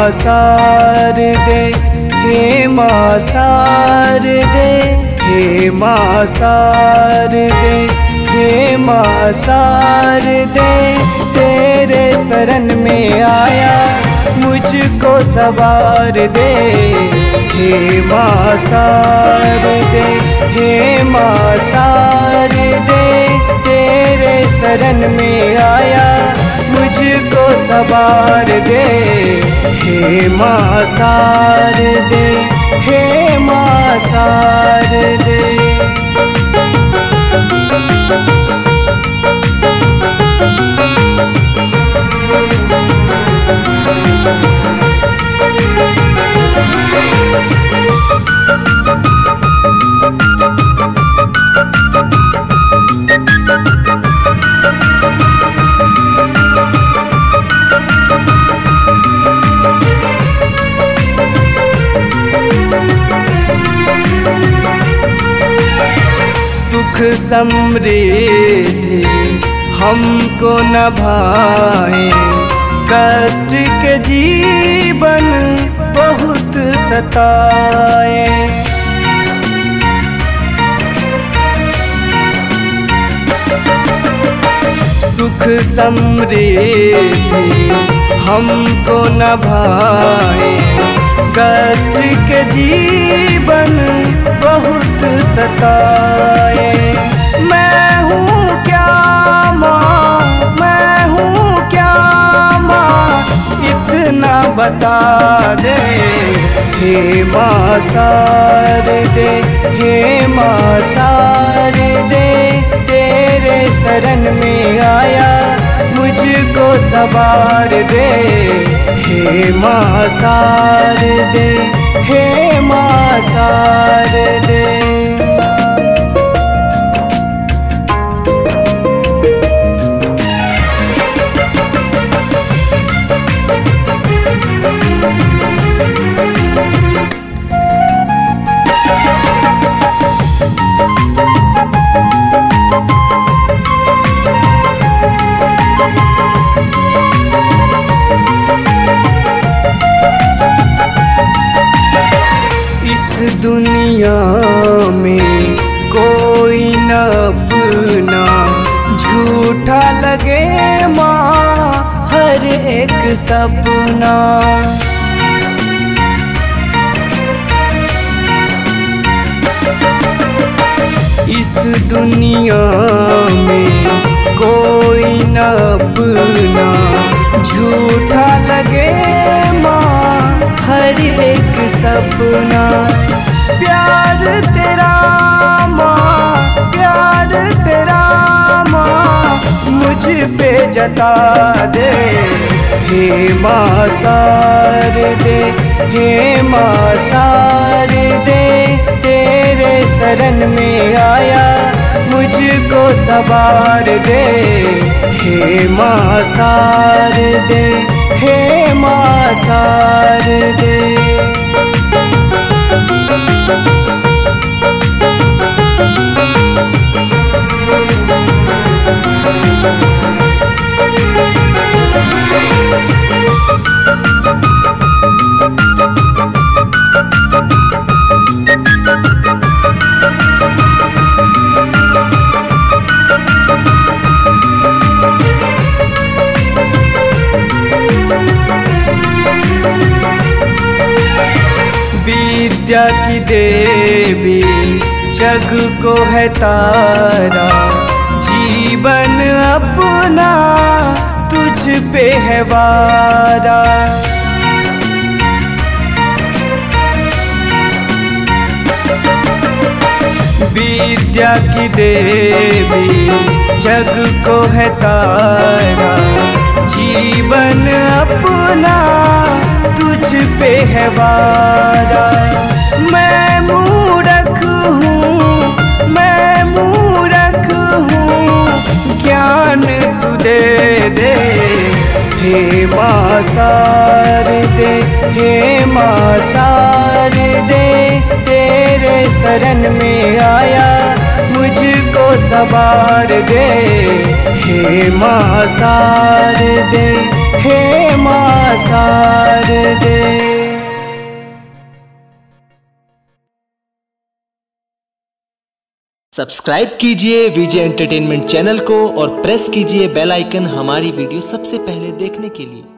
माँ शारदे, हे माँ शारदे, हे माँ शारदे, हे माँ शारदे, तेरे शरण में आया मुझको सवार दे। हे माँ शारदे, हे माँ शारदे, तेरे शरण में आया मुझको सवार दे। हे माँ शारदे, हे माँ शारदे। सुख समृद्धि हमको न भाए, कष्ट के जीवन बहुत सताए। सुख समृद्धि हमको न भाए, कष्ट के जीवन बहुत सताए। मैं हूँ क्या माँ, मैं हूँ क्या माँ, इतना बता दे। हे माँ शारदे, हे माँ शारदे, तेरे शरण में आया मुझको सवार दे। हे माँ शारदे, हे माँ शारदे। इस दुनिया में कोई न अपना, झूठा लगे माँ हर एक सपना। इस दुनिया में कोई न अपना, झूठा लगे माँ हर एक सपना। प्यार तेरा माँ, प्यार तेरा माँ मुझ पे जता दे। हे माँ शारदे, हे माँ शारदे, तेरे शरण में आया मुझको सवार दे। हे माँ शारदे, हे माँ शारदे। विद्या की देवी जग को है तारा, जीवन अपना तुझ पे है वारा। विद्या की देवी जग को है तारा, जीवन अपना तुझ पे है वारा। मैं मूर्ख हूँ, मैं मूर्ख हूँ, ज्ञान तू दे दे। हे माँ शारदे, हे माँ शारदे, तेरे शरण में आया मुझको सवार दे। हे माँ शारदे, हे माँ शारदे। सब्सक्राइब कीजिए विजय एंटरटेनमेंट चैनल को और प्रेस कीजिए बेल आइकन हमारी वीडियो सबसे पहले देखने के लिए।